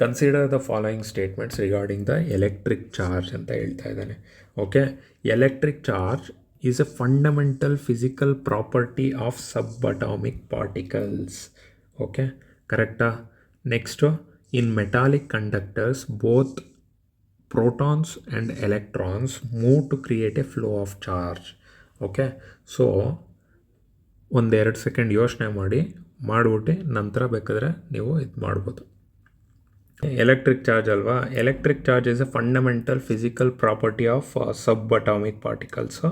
Consider the following statements regarding the electric charge ಅಂತ ಹೇಳ್ತಾ ಇದ್ದಾನೆ. Okay, electric charge is a fundamental physical property of subatomic particles. Okay, ಕರೆಕ್ಟಾ? Next, in metallic conductors both protons and electrons move to create a flow of charge. Okay, so ಒಂದೆರಡು second ಯೋಚನೆ ಮಾಡಿಬಿಟ್ಟು ನಂತರ ಬೇಕಾದರೆ ನೀವು ಇದು ಮಾಡ್ಬೋದು. Electric charge ಅಲ್ವಾ? Electric charge is a fundamental physical property of subatomic particles.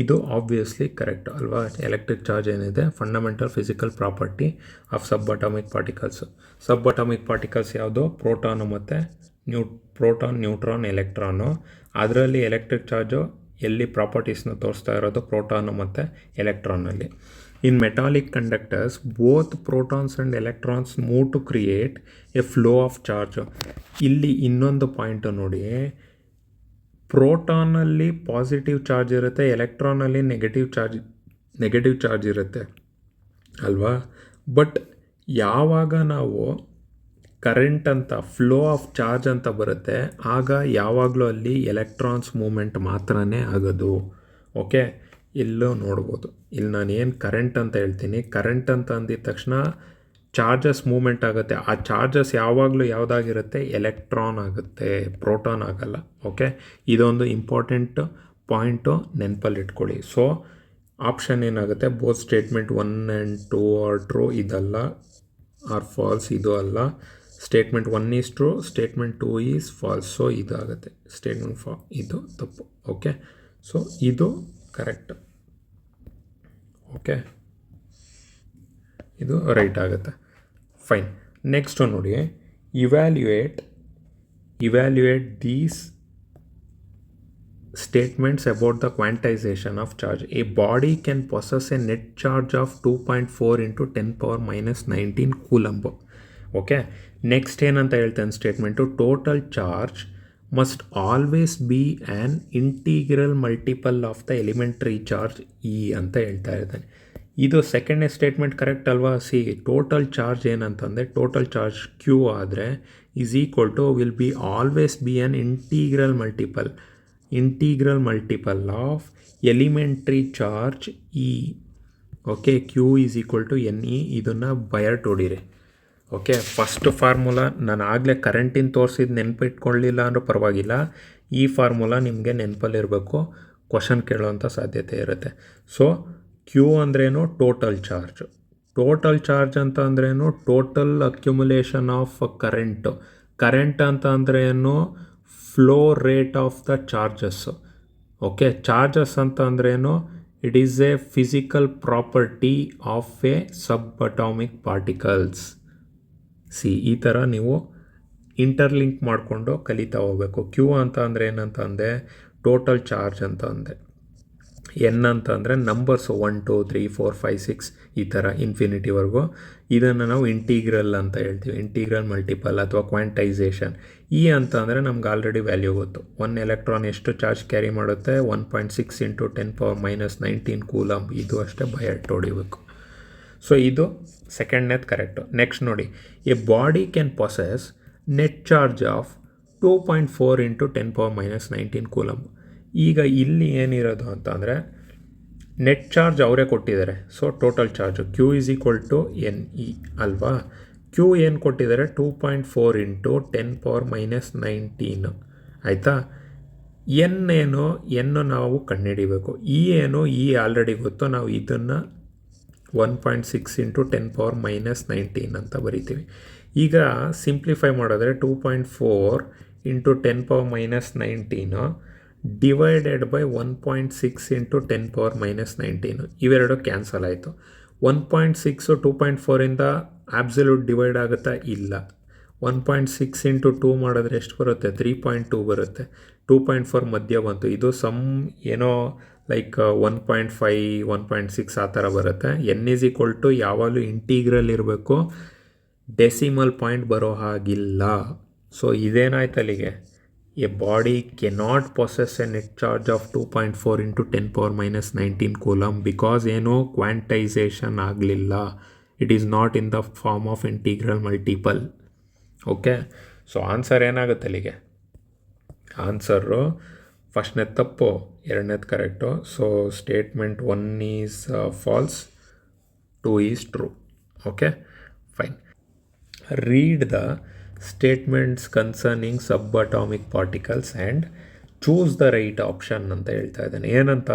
ಇದು ಆಬ್ವಿಯಸ್ಲಿ ಕರೆಕ್ಟ್ ಅಲ್ವಾ? ಎಲೆಕ್ಟ್ರಿಕ್ ಚಾರ್ಜ್ ಏನಿದೆ fundamental physical property of subatomic particles. Subatomic particles ಯಾವುದು? ಪ್ರೋಟಾನು ಮತ್ತು ಪ್ರೋಟಾನ್, ನ್ಯೂಟ್ರಾನ್, ಎಲೆಕ್ಟ್ರಾನು. ಅದರಲ್ಲಿ electric charge ಎಲ್ಲಿ ಪ್ರಾಪರ್ಟೀಸ್ನ ತೋರಿಸ್ತಾ ಇರೋದು? ಪ್ರೋಟಾನು ಮತ್ತು ಎಲೆಕ್ಟ್ರಾನಲ್ಲಿ. In metallic conductors both protons and electrons move to create a flow of charge. ಇಲ್ಲಿ ಇನ್ನೊಂದು ಪಾಯಿಂಟು ನೋಡಿ, ಪ್ರೋಟಾನಲ್ಲಿ ಪಾಸಿಟಿವ್ ಚಾರ್ಜ್ ಇರುತ್ತೆ, ಎಲೆಕ್ಟ್ರಾನಲ್ಲಿ ನೆಗೆಟಿವ್ ಚಾರ್ಜ್ ಇರುತ್ತೆ ಅಲ್ವಾ? ಬಟ್ ಯಾವಾಗ ನಾವು ಕರೆಂಟ್ ಅಂತ ಫ್ಲೋ ಆಫ್ ಚಾರ್ಜ್ ಅಂತ ಬರುತ್ತೆ, ಆಗ ಯಾವಾಗಲೂ ಅಲ್ಲಿ ಎಲೆಕ್ಟ್ರಾನ್ಸ್ ಮೂಮೆಂಟ್ ಮಾತ್ರನೇ ಆಗೋದು. ಓಕೆ, ಇಲ್ಲೂ ನೋಡ್ಬೋದು. ಇಲ್ಲಿ ನಾನು ಏನು ಕರೆಂಟ್ ಅಂತ ಹೇಳ್ತೀನಿ, ಕರೆಂಟ್ ಅಂತ ಅಂದಿದ ತಕ್ಷಣ ಚಾರ್ಜಸ್ ಮೂಮೆಂಟ್ ಆಗುತ್ತೆ. ಆ ಚಾರ್ಜಸ್ ಯಾವಾಗಲೂ ಯಾವುದಾಗಿರುತ್ತೆ? ಎಲೆಕ್ಟ್ರಾನ್ ಆಗುತ್ತೆ, ಪ್ರೋಟಾನ್ ಆಗಲ್ಲ. ಓಕೆ, ಇದೊಂದು ಇಂಪಾರ್ಟೆಂಟ್ ಪಾಯಿಂಟು ನೆನಪಲ್ಲಿ ಇಟ್ಕೊಳ್ಳಿ. ಸೊ ಆಪ್ಷನ್ ಏನಾಗುತ್ತೆ? Both statement 1 and 2 are true, ಇದಲ್ಲ, ಆರ್ ಫಾಲ್ಸ್, ಇದು ಅಲ್ಲ. Statement 1 is true, statement 2 is false. So ಇದಾಗುತ್ತೆ ಸ್ಟೇಟ್ಮೆಂಟ್ ಇದು ತಪ್ಪು. ಓಕೆ, ಸೊ ಇದು ಕರೆಕ್ಟ್. ಓಕೆ, ಇದು ರೈಟ್ ಆಗುತ್ತೆ. ಫೈನ್. ನೆಕ್ಸ್ಟು ನೋಡಿ, evaluate these statements about the quantization of charge. A body can possess a net charge of 2.4 into 10 power minus 19 coulomb. Okay, next ಏನಂತ ಹೇಳ್ತೇನೆ statement? Total charge must always be an integral multiple of the elementary charge e ಅಂತ ಹೇಳ್ತಾ ಇದ್ದಾನೆ. ಇದು ಸೆಕೆಂಡ್ನೇ statement correct ಅಲ್ವಾ? C, total charge ಏನಂತಂದರೆ total charge Q ಆದರೆ is equal to will be always be an integral multiple of elementary charge e. Okay, Q is equal to n e. ಇದನ್ನು by heart ಹೊಡೀರಿ. ಓಕೆ, ಫಸ್ಟ್ ಫಾರ್ಮುಲಾ ನಾನು ಆಗಲೇ ಕರೆಂಟಿನ ತೋರಿಸಿದ್ದು ನೆನಪಿಟ್ಕೊಳ್ಳಿಲ್ಲ ಅಂದರೂ ಪರವಾಗಿಲ್ಲ, ಈ ಫಾರ್ಮುಲಾ ನಿಮಗೆ ನೆನಪಲ್ಲಿರಬೇಕು, ಕ್ವಶನ್ ಕೇಳೋವಂಥ ಸಾಧ್ಯತೆ ಇರುತ್ತೆ. ಸೊ ಕ್ಯೂ ಅಂದ್ರೇನು? Total charge. ಟೋಟಲ್ ಚಾರ್ಜ್ ಅಂತ ಅಂದ್ರೇನು? ಟೋಟಲ್ ಅಕ್ಯುಮುಲೇಷನ್ ಆಫ್ ಕರೆಂಟ್ ಅಂತ ಅಂದ್ರೇನು? Flow rate of the charges. Okay, charges ಅಂತ ಅಂದ್ರೇನು? It is A physical property of A sub atomic particles. C, ಈ ಥರ ನೀವು ಇಂಟರ್ಲಿಂಕ್ ಮಾಡಿಕೊಂಡು ಕಲಿತಾ ಹೋಗಬೇಕು. ಕ್ಯೂ ಅಂತ ಅಂದರೆ ಏನಂತ ಅಂದೆ? ಟೋಟಲ್ ಚಾರ್ಜ್ ಅಂತ ಅಂದೆ. ಎನ್ ಅಂತ ಅಂದರೆ ನಂಬರ್ಸು 1 2 3 4 5 6 ಈ ಥರ ಇನ್ಫಿನಿಟಿವರೆಗೂ. ಇದನ್ನು ನಾವು ಇಂಟೀಗ್ರಲ್ ಅಂತ ಹೇಳ್ತೀವಿ, ಇಂಟೀಗ್ರಲ್ ಮಲ್ಟಿಪಲ್ ಅಥವಾ ಕ್ವಾಂಟೈಸೇಷನ್. ಇ ಅಂತ ಅಂದರೆ ನಮ್ಗೆ ಆಲ್ರೆಡಿ ವ್ಯಾಲ್ಯೂ ಗೊತ್ತು. 1 ಎಲೆಕ್ಟ್ರಾನ್ ಎಷ್ಟು ಚಾರ್ಜ್ ಕ್ಯಾರಿ ಮಾಡುತ್ತೆ? 1.6 into 10 power minus 19 ಕೂಲಂಬ್. ಇದು ಅಷ್ಟೇ ಬಯರ್ಟ್ ಹೊಡಿಬೇಕು. ಸೊ ಇದು ಸೆಕೆಂಡ್ನೇದು ಕರೆಕ್ಟು. ನೆಕ್ಸ್ಟ್ ನೋಡಿ, a body can possess net charge of 2.4 into 10 power minus 19 coulomb. ಈಗ ಇಲ್ಲಿ ಏನಿರೋದು ಅಂತ ಅಂದರೆ ನೆಟ್ ಚಾರ್ಜ್ ಅವರೇ ಕೊಟ್ಟಿದ್ದಾರೆ. So total charge Q is equal to n e ಅಲ್ವಾ? ಕ್ಯೂ ಏನು ಕೊಟ್ಟಿದ್ದಾರೆ? 2.4 into 10 power minus 19. ಆಯಿತಾ? ಎನ್ನು ನಾವು ಕಂಡುಹಿಡಿಬೇಕು. ಇ ಏನು? ಇ ಆಲ್ರೆಡಿ ಗೊತ್ತು, ನಾವು ಇದನ್ನು 1.6 into 10 power minus 19 ಅಂತ ಬರಿತೀವಿ. ಈಗ ಸಿಂಪ್ಲಿಫೈ ಮಾಡಿದ್ರೆ 2.4 into 10 power minus 19 divided by 1.6 into 10 power minus 19. ಇವೆರಡು ಕ್ಯಾನ್ಸಲ್ ಆಯಿತು. 1.6 2.4ಇಂದ ಆಬ್ಸಲ್ಯೂಟ್ ಡಿವೈಡ್ ಆಗುತ್ತಾ? ಇಲ್ಲ. 1.6 into 2 ಮಾಡಿದ್ರೆ ಎಷ್ಟು ಬರುತ್ತೆ? 3.2 ಬರುತ್ತೆ. 2.4 ಮಧ್ಯ ಬಂತು. ಇದು ಸಮ್ ಏನೋ ಲೈಕ್ 1.5 1.6 ಆ ಥರ ಬರುತ್ತೆ. ಎನ್ ಈಸ್ ಈಕ್ವಲ್ ಟು ಯಾವಾಗಲೂ ಇಂಟೀಗ್ರಲ್ ಇರಬೇಕು, ಡೆಸಿಮಲ್ ಪಾಯಿಂಟ್ ಬರೋ ಹಾಗಿಲ್ಲ. ಸೊ ಇದೇನಾಯ್ತು ಅಲ್ಲಿಗೆ? A body cannot possess a net charge of 2.4 into 10 power minus 19 coulomb because ಏನು? ಕ್ವಾಂಟೈಸೇಷನ್ ಆಗಲಿಲ್ಲ. It is not in the form of integral multiple. Okay, so answer ಏನಾಗುತ್ತೆ ಅಲ್ಲಿಗೆ? ಆನ್ಸರು ಫಸ್ಟ್ನೇದು ತಪ್ಪು, ಎರಡನೇದು correct. So statement 1 is false, 2 is true. Okay, fine. Read the statements concerning sub atomic particles and choose the right option ಅಂತ ಹೇಳ್ತಾ ಇದ್ದಾನೆ. ಏನಂತ?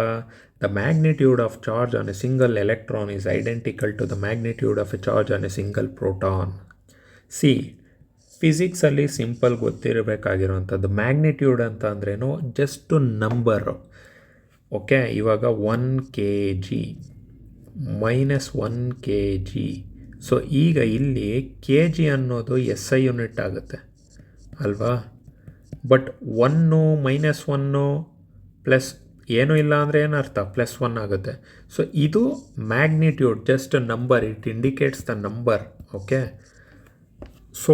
The magnitude of charge on a single electron is identical to the magnitude of a charge on a single proton. See, ಫಿಸಿಕ್ಸಲ್ಲಿ simple ಗೊತ್ತಿರಬೇಕಾಗಿರೋವಂಥದ್ದು magnitude ಅಂತ ಅಂದ್ರೇನು, just number. Okay, ಇವಾಗ 1 kg -1 kg. So ಈಗ ಇಲ್ಲಿ ಕೆ ಜಿ ಅನ್ನೋದು SI unit ಆಗುತ್ತೆ ಅಲ್ವಾ? ಬಟ್ 1 -1 ಪ್ಲಸ್ ಏನೂ ಇಲ್ಲ ಅಂದರೆ ಏನರ್ಥ? +1 ಆಗುತ್ತೆ. ಸೊ ಇದು magnitude, just number, it indicates the number. Okay, so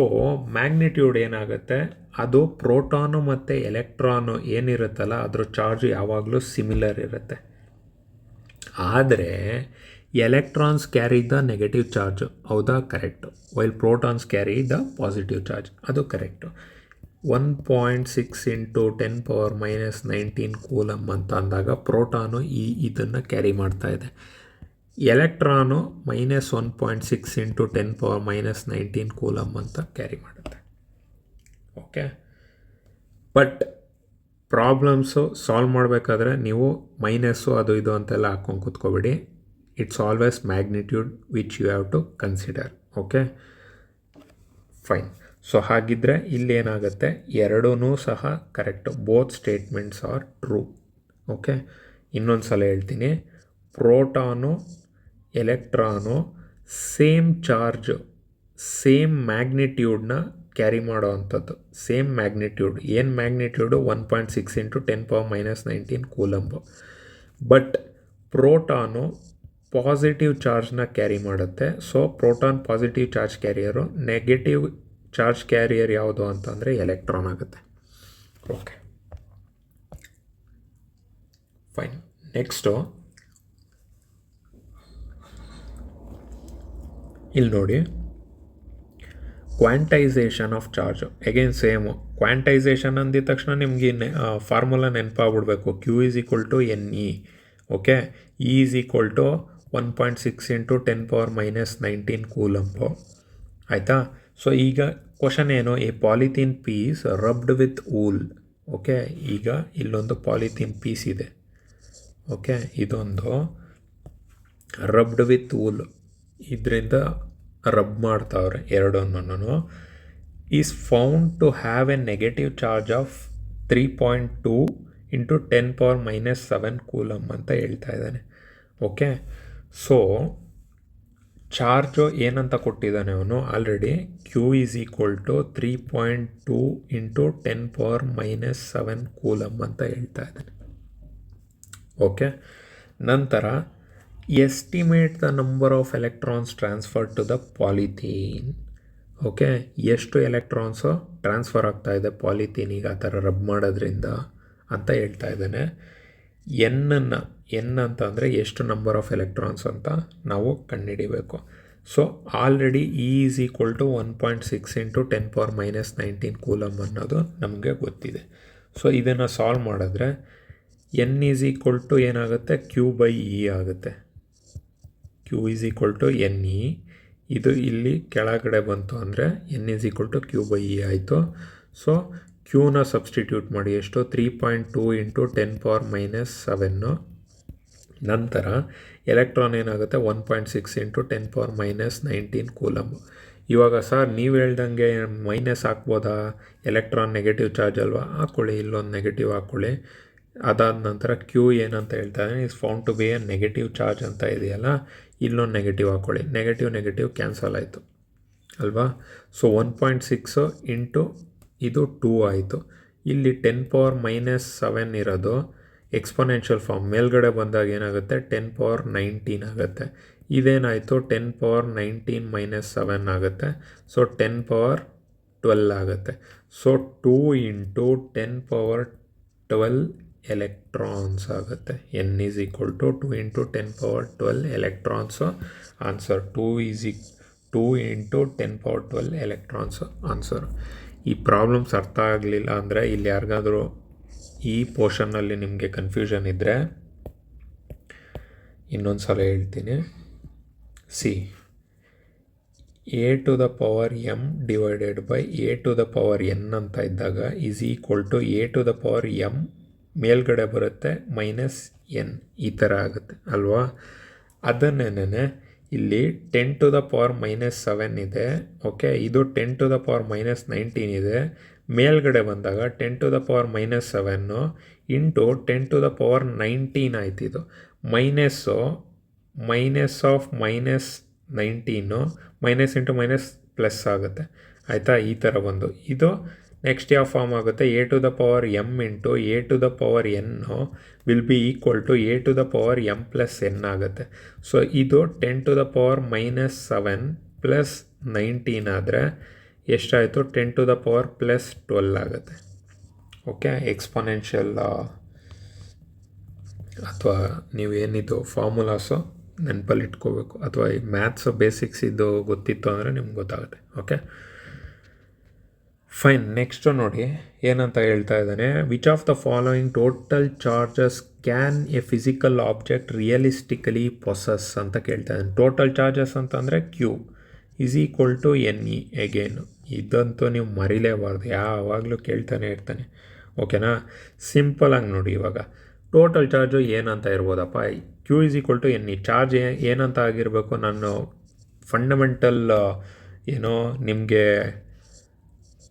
magnitude ಏನಾಗುತ್ತೆ, ಅದು ಪ್ರೋಟಾನು ಮತ್ತು ಎಲೆಕ್ಟ್ರಾನು ಏನಿರುತ್ತಲ್ಲ ಅದ್ರ ಚಾರ್ಜ್ ಯಾವಾಗಲೂ ಸಿಮಿಲರ್ ಇರುತ್ತೆ. ಆದರೆ electrons carry the negative charge, ಹೌದಾ? Correct. While protons carry the positive charge, ಅದು ಕರೆಕ್ಟು. 1.6 × 10 - 19 ಕೂಲಮ್ ಅಂತ ಅಂದಾಗ ಪ್ರೋಟಾನು ಇದನ್ನು ಕ್ಯಾರಿ ಮಾಡ್ತಾ ಇದೆ. ಎಲೆಕ್ಟ್ರಾನು -1.6 × 10 - 19 ಕೂಲಮ್ ಅಂತ ಕ್ಯಾರಿ ಮಾಡುತ್ತೆ. ಓಕೆ, ಬಟ್ ಪ್ರಾಬ್ಲಮ್ಸು ಸಾಲ್ವ್ ಮಾಡಬೇಕಾದ್ರೆ ನೀವು ಮೈನಸ್ಸು ಅದು ಇದು ಅಂತೆಲ್ಲ ಹಾಕ್ಕೊಂಡು ಕೂತ್ಕೋಬೇಡಿ. It's always magnitude which you have to consider. Okay, fine. So ಹಾಗಿದ್ದರೆ ಇಲ್ಲೇನಾಗುತ್ತೆ, ಎರಡೂ ಸಹ correct. Both statements are true. Okay, ಇನ್ನೊಂದು ಸಲ ಹೇಳ್ತೀನಿ. Proton electron same charge, same ಮ್ಯಾಗ್ನಿಟ್ಯೂಡ್ನ ಕ್ಯಾರಿ ಮಾಡೋ ಅಂಥದ್ದು. Same magnitude. ಏನು magnitude? 1.6 × 10 - 19 coulomb. But proton positive ಚಾರ್ಜ್ನ ಕ್ಯಾರಿ ಮಾಡುತ್ತೆ. So proton positive charge carrier, negative charge carrier ಯಾವುದು ಅಂತಂದರೆ ಎಲೆಕ್ಟ್ರಾನ್ ಆಗುತ್ತೆ. Okay, fine. ನೆಕ್ಸ್ಟು ಇಲ್ಲಿ ನೋಡಿ, quantization of charge. Again same. Quantization ಅಂದಿದ ತಕ್ಷಣ ನಿಮಗೆ ಫಾರ್ಮುಲಾ ನೆನಪಾಗ್ಬಿಡ್ಬೇಕು. Q = NE. Okay, E = 1.6 × 10 - 19 coulomb. ಆಯಿತಾ? ಸೊ ಈಗ ಕ್ವಶನ್ ಏನು? A polythene piece rubbed with wool. Okay, ಈಗ ಇಲ್ಲೊಂದು ಪಾಲಿಥೀನ್ ಪೀಸ್ ಇದೆ. ಓಕೆ, ಇದೊಂದು ರಬ್ಡ್ ವಿತ್ ವೂಲ್, ಇದರಿಂದ ರಬ್ ಮಾಡ್ತಾವ್ರೆ ಎರಡನ್ನೂ. Is found to have a negative charge of 3.2 × 10 - 7 coulomb ಅಂತ ಹೇಳ್ತಾ ಇದ್ದಾನೆ. ಓಕೆ, ಸೊ ಚಾರ್ಜು ಏನಂತ ಕೊಟ್ಟಿದ್ದಾನೆ ಅವನು ಆಲ್ರೆಡಿ? Q = 3.2 × 10 - 7 ಕೂಲಮ್ ಅಂತ ಹೇಳ್ತಾ ಇದ್ದಾನೆ. ಓಕೆ, ನಂತರ estimate the number of electrons transfer to the polythene. Okay, ಎಷ್ಟು ಎಲೆಕ್ಟ್ರಾನ್ಸು ಟ್ರಾನ್ಸ್ಫರ್ ಆಗ್ತಾ ಇದೆ ಪಾಲಿಥೀನಿಗೆ ಆ ಥರ ರಬ್ ಮಾಡೋದ್ರಿಂದ ಅಂತ ಹೇಳ್ತಾ ಇದ್ದಾನೆ. ಎನ್ ಅಂತ ಅಂದರೆ ಎಷ್ಟು ನಂಬರ್ ಆಫ್ ಎಲೆಕ್ಟ್ರಾನ್ಸ್ ಅಂತ ನಾವು ಕಂಡುಹಿಡಿಬೇಕು. ಸೊ ಆಲ್ರೆಡಿ E = 1.6 × 10 - 19 ಕೂಲಮ್ ಅನ್ನೋದು ನಮಗೆ ಗೊತ್ತಿದೆ. ಸೊ ಇದನ್ನು ಸಾಲ್ವ್ ಮಾಡಿದ್ರೆ N = ಏನಾಗುತ್ತೆ? Q/E ಆಗುತ್ತೆ. Q = NE. ಇದು ಇಲ್ಲಿ ಕೆಳಗಡೆ ಬಂತು ಅಂದರೆ N = Q/E ಆಯಿತು. ಸೊ Qನ ಸಬ್ಸ್ಟಿಟ್ಯೂಟ್ ಮಾಡಿ. ಎಷ್ಟು? 3.2 × 10 - 7. ನಂತರ ಎಲೆಕ್ಟ್ರಾನ್ ಏನಾಗುತ್ತೆ? 1.6 × 10 - 19 ಕೂಲಮ್. ಇವಾಗ ಸರ್ ನೀವು ಹೇಳ್ದಂಗೆ ಮೈನಸ್ ಹಾಕ್ಬೋದಾ? ಎಲೆಕ್ಟ್ರಾನ್ ನೆಗೆಟಿವ್ ಚಾರ್ಜ್ ಅಲ್ವಾ? ಹಾಕ್ಕೊಳ್ಳಿ, ಇಲ್ಲೊಂದು ನೆಗೆಟಿವ್ ಹಾಕ್ಕೊಳ್ಳಿ. ಅದಾದ ನಂತರ Q ಏನಂತ ಹೇಳ್ತಾರೆ? Is found to be a negative charge ಅಂತ ಇದೆಯಲ್ಲ, ಇಲ್ಲೊಂದು ನೆಗೆಟಿವ್ ಹಾಕ್ಕೊಳ್ಳಿ. ನೆಗೆಟಿವ್ ಕ್ಯಾನ್ಸಲ್ ಆಯಿತು ಅಲ್ವಾ? ಸೊ 1.6 ಇಂಟು ಇದು 2 ಆಯಿತು. ಇಲ್ಲಿ 10 - 7 ಇರೋದು ಎಕ್ಸ್ಪೊನೆನ್ಷಿಯಲ್ ಫಾರ್ಮ್. ಮೇಲ್ಗಡೆ ಬಂದಾಗ ಏನಾಗುತ್ತೆ? 10 - 19 ಆಗುತ್ತೆ. ಇದೇನಾಯಿತು? 10 - 19 - 7 ಆಗುತ್ತೆ. ಸೊ 10 - 12 ಆಗುತ್ತೆ. ಸೊ 2 × 10 - 12 ಎಲೆಕ್ಟ್ರಾನ್ಸ್ ಆಗುತ್ತೆ. N = 2 × 10 - 12 electrons answer. 2 × 10 - 12 electrons answer. ಈ ಪ್ರಾಬ್ಲಮ್ಸ್ ಅರ್ಥ ಆಗಲಿಲ್ಲ ಅಂದರೆ ಇಲ್ಲಿ ಯಾರಿಗಾದರೂ ಈ ಪೋರ್ಷನ್ನಲ್ಲಿ ನಿಮಗೆ ಕನ್ಫ್ಯೂಷನ್ ಇದ್ದರೆ ಇನ್ನೊಂದು ಸಲ ಹೇಳ್ತೀನಿ. C a⁴m divided by a⁴n ಅಂತ ಇದ್ದಾಗ ಈಸ್ ಈಕ್ವಲ್ ಟು a⁴m ಮೇಲ್ಗಡೆ ಬರುತ್ತೆ -n ಈ ಥರ ಆಗುತ್ತೆ ಅಲ್ವಾ. ಅದನ್ನೇನೆ ಇಲ್ಲಿ 10⁻⁻7 ಇದೆ. ಓಕೆ, ಇದು 10⁻⁻19 ಇದೆ. ಮೇಲ್ಗಡೆ ಬಂದಾಗ 10⁻⁻7 ಇಂಟು 10⁻19 ಆಯ್ತು. ಇದು minus of -19 minus into minus plus ಆಗುತ್ತೆ ಆಯಿತಾ. ಈ ಥರ ಬಂದು ಇದು ನೆಕ್ಸ್ಟ್ ಯಾವ ಫಾರ್ಮ್ ಆಗುತ್ತೆ, a⁴m into a⁴n will be equal to a⁴m+n ಆಗುತ್ತೆ. ಸೊ ಇದು 10⁻⁻7 ಪ್ಲಸ್ 19 ಆದರೆ ಎಷ್ಟಾಯಿತು, 10⁻+12 ಆಗುತ್ತೆ. ಓಕೆ, ಎಕ್ಸ್ಪೊನೆನ್ಷಿಯಲ್ ಅಥವಾ ನೀವೇನಿದು ಫಾರ್ಮುಲಾಸು ನೆನಪಲ್ಲಿ ಇಟ್ಕೋಬೇಕು, ಅಥವಾ ಈ ಮ್ಯಾಥ್ಸ್ ಬೇಸಿಕ್ಸ್ ಇದು ಗೊತ್ತಿತ್ತು ಅಂದರೆ ನಿಮ್ಗೆ ಗೊತ್ತಾಗುತ್ತೆ. Okay fine. ನೆಕ್ಸ್ಟು ನೋಡಿ ಏನಂತ ಹೇಳ್ತಾ ಇದ್ದಾನೆ, which of the following total charges can a physical object realistically possess ಅಂತ ಕೇಳ್ತಾ ಇದ್ದಾನೆ. ಟೋಟಲ್ ಚಾರ್ಜಸ್ ಅಂತಂದರೆ Q is equal to NE again. ಇದಂತೂ ನೀವು ಮರಿಲೇಬಾರ್ದು, ಯಾವಾಗಲೂ ಕೇಳ್ತಾನೆ ಇರ್ತಾನೆ. ಓಕೆನಾ, ಸಿಂಪಲಾಗಿ ನೋಡಿ. ಇವಾಗ ಟೋಟಲ್ ಚಾರ್ಜು ಏನಂತ ಇರ್ಬೋದಪ್ಪ, Q is equal to NE. Charge ಏನಂತ ಆಗಿರಬೇಕು, ನಾನು ಫಂಡಮೆಂಟಲ್ ಏನೋ ನಿಮಗೆ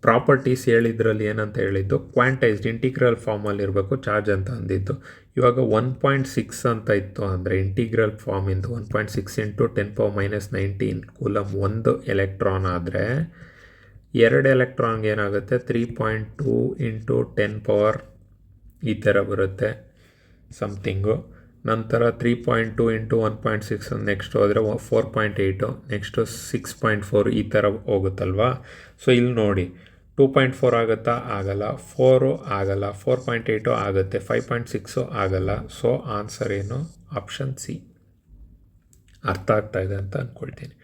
ಪ್ರಾಪರ್ಟೀಸ್ ಹೇಳಿದ್ರಲ್ಲಿ ಏನಂತ ಹೇಳಿದ್ದು, ಕ್ವಾಂಟೈಸ್ಡ್ ಇಂಟಿಗ್ರಲ್ ಫಾರ್ಮಲ್ಲಿ ಇರಬೇಕು ಚಾರ್ಜ್ ಅಂತ ಅಂದಿದ್ದು. ಇವಾಗ 1.6 ಅಂತ ಇತ್ತು ಅಂದರೆ ಇಂಟಿಗ್ರಲ್ ಫಾರ್ಮಿಂದು 1.6 ಇಂಟು 10⁻⁻19 ಕೂಲಮ್ ಒಂದು ಎಲೆಕ್ಟ್ರಾನ್ ಆದರೆ 2 ಎಲೆಕ್ಟ್ರಾನ್ಗೆ ಏನಾಗುತ್ತೆ 3.2 ಇಂಟು 10 ಈ ಥರ ಬರುತ್ತೆ ಸಮಥಿಂಗು. ನಂತರ 3.2 ಇಂಟು 1.6 ನೆಕ್ಸ್ಟ್ ಹೋದರೆ 4.8, ನೆಕ್ಸ್ಟು 6.4 ಈ ಥರ ಹೋಗುತ್ತಲ್ವಾ. ಸೊ ಇಲ್ಲಿ ನೋಡಿ 2.4 ಆಗುತ್ತಾ, ಆಗಲ್ಲ. 4 ಆಗಲ್ಲ. 4.8 ಆಗುತ್ತೆ. 5.6 ಆಗಲ್ಲ. ಸೊ ಆನ್ಸರ್ ಏನು, ಆಪ್ಷನ್ ಸಿ. ಅರ್ಥ ಆಗ್ತಾ ಇದೆ ಅಂತ ಅಂದ್ಕೊಳ್ತೀನಿ.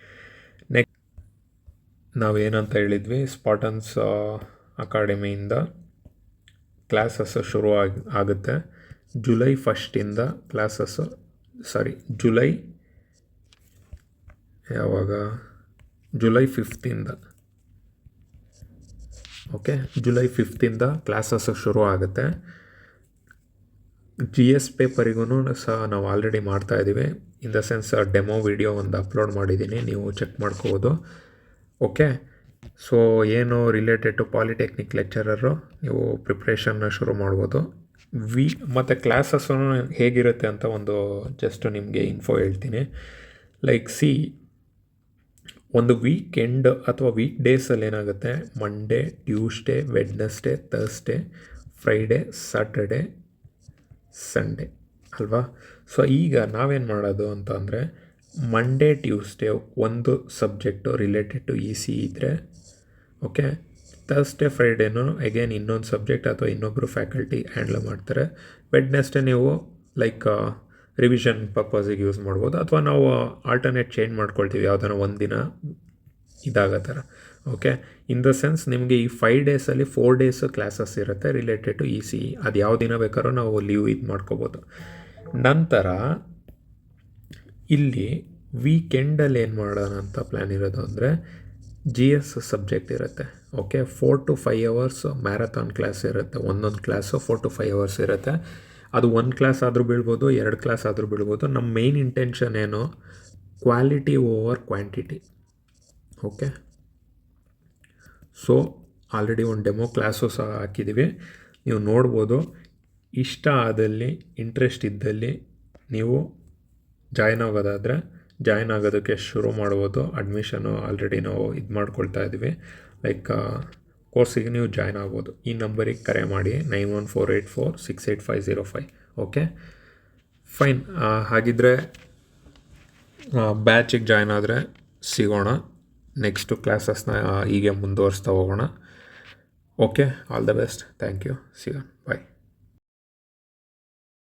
ನೆಕ್ಸ್ಟ್ ನಾವೇನಂತ ಹೇಳಿದ್ವಿ, ಸ್ಪಾಟನ್ಸ್ ಅಕಾಡೆಮಿಯಿಂದ ಕ್ಲಾಸಸ್ಸು ಶುರು ಆಗುತ್ತೆ. July 1 classes, July 5 okay, July 5 classes ಶುರು ಆಗುತ್ತೆ. GS ಪೇಪರಿಗೂ ಸಹ ನಾವು ಆಲ್ರೆಡಿ ಮಾಡ್ತಾಯಿದ್ದೀವಿ. In the sense demo video ಒಂದು ಅಪ್ಲೋಡ್ ಮಾಡಿದ್ದೀನಿ, ನೀವು ಚೆಕ್ ಮಾಡ್ಕೋಬೋದು. ಓಕೆ, ಸೊ ಏನು ರಿಲೇಟೆಡ್ ಟು ಪಾಲಿಟೆಕ್ನಿಕ್ ಲೆಕ್ಚರರು ನೀವು ಪ್ರಿಪ್ರೇಷನ್ನ ಶುರು ಮಾಡ್ಬೋದು. ಮತ್ತು ಕ್ಲಾಸಸ್ಸು ಹೇಗಿರುತ್ತೆ ಅಂತ ಒಂದು ಜಸ್ಟ್ ನಿಮಗೆ ಇನ್ಫೋ ಹೇಳ್ತೀನಿ. ಲೈಕ್ ಒಂದು ವೀಕೆಂಡ್ ಅಥವಾ ವೀಕ್ ಡೇಸಲ್ಲಿ ಏನಾಗುತ್ತೆ, Monday, Tuesday, Wednesday, Thursday, Friday, Saturday, Sunday ಅಲ್ವಾ. ಸೊ ಈಗ ನಾವೇನು ಮಾಡೋದು ಅಂತ ಅಂದರೆ, ಮಂಡೇ ಟ್ಯೂಸ್ಡೇ ಒಂದು ಸಬ್ಜೆಕ್ಟು ರಿಲೇಟೆಡ್ ಟು EC ಇದ್ದರೆ, ಓಕೆ, ಥರ್ಸ್ಡೇ ಫ್ರೈಡೇನೂ ಅಗೇನ್ ಇನ್ನೊಂದು ಸಬ್ಜೆಕ್ಟ್ ಅಥವಾ ಇನ್ನೊಬ್ಬರು ಫ್ಯಾಕಲ್ಟಿ ಹ್ಯಾಂಡ್ಲ್ ಮಾಡ್ತಾರೆ. ವೆಡ್ನೆಸ್ಡೇ ನೀವು ಲೈಕ್ ರಿವಿಷನ್ ಪರ್ಪಸಿಗೆ ಯೂಸ್ ಮಾಡ್ಬೋದು, ಅಥವಾ ನಾವು ಆಲ್ಟರ್ನೇಟ್ ಚೇಂಜ್ ಮಾಡ್ಕೊಳ್ತೀವಿ ಯಾವುದಾರ ಒಂದಿನ ಇದಾಗೋ ಥರ. ಓಕೆ, ಇನ್ ದ ಸೆನ್ಸ್ ನಿಮಗೆ ಈ 5 ಡೇಸಲ್ಲಿ 4 ಡೇಸ್ ಕ್ಲಾಸಸ್ ಇರುತ್ತೆ ರಿಲೇಟೆಡ್ ಟು EC. ಅದು ಯಾವ ದಿನ ಬೇಕಾದ್ರೂ ನಾವು ಲೀವ್ ಇದು ಮಾಡ್ಕೋಬೋದು. ನಂತರ ಇಲ್ಲಿ ವೀಕೆಂಡಲ್ಲಿ ಏನು ಮಾಡೋಣ ಅಂತ ಪ್ಲ್ಯಾನ್ ಇರೋದು ಅಂದರೆ, GS ಸಬ್ಜೆಕ್ಟ್ ಇರುತ್ತೆ. Okay, 4 to 5 hours marathon class ಇರುತ್ತೆ. ಒಂದೊಂದು ಕ್ಲಾಸು 4 to 5 hours ಇರುತ್ತೆ. ಅದು 1 ಕ್ಲಾಸ್ ಆದರೂ ಬೀಳ್ಬೋದು, 2 ಕ್ಲಾಸ್ ಆದರೂ ಬೀಳ್ಬೋದು. ನಮ್ಮ ಮೇಯ್ನ್ ಇಂಟೆನ್ಷನ್ ಏನು, quality over quantity. Okay, so already ಒಂದು ಡೆಮೋ ಕ್ಲಾಸು ಸಹ ಹಾಕಿದ್ದೀವಿ, ನೀವು ನೋಡ್ಬೋದು. ಇಷ್ಟ ಆದಲ್ಲಿ, ಇಂಟ್ರೆಸ್ಟ್ ಇದ್ದಲ್ಲಿ ನೀವು ಜಾಯ್ನ್ ಆಗೋದಾದರೆ ಜಾಯ್ನ್ ಆಗೋದಕ್ಕೆ ಶುರು ಮಾಡ್ಬೋದು. ಅಡ್ಮಿಷನು ಆಲ್ರೆಡಿ ನಾವು ಇದು ಮಾಡ್ಕೊಳ್ತಾ ಇದ್ದೀವಿ. ಲೈಕ್ ಕೋರ್ಸಿಗೆ ನೀವು ಜಾಯ್ನ್ ಆಗ್ಬೋದು. ಈ ನಂಬರಿಗೆ ಕರೆ ಮಾಡಿ 9148468505. Okay fine. ಹಾಗಿದ್ದರೆ ಬ್ಯಾಚಿಗೆ ಜಾಯ್ನ್ ಆದರೆ ಸಿಗೋಣ. ನೆಕ್ಸ್ಟು ಕ್ಲಾಸಸ್ನ ಹೀಗೆ ಮುಂದುವರಿಸ್ತಾ ಹೋಗೋಣ. Okay, all the best. Thank you. ಸಿಗೋಣ. ಬಾಯ್.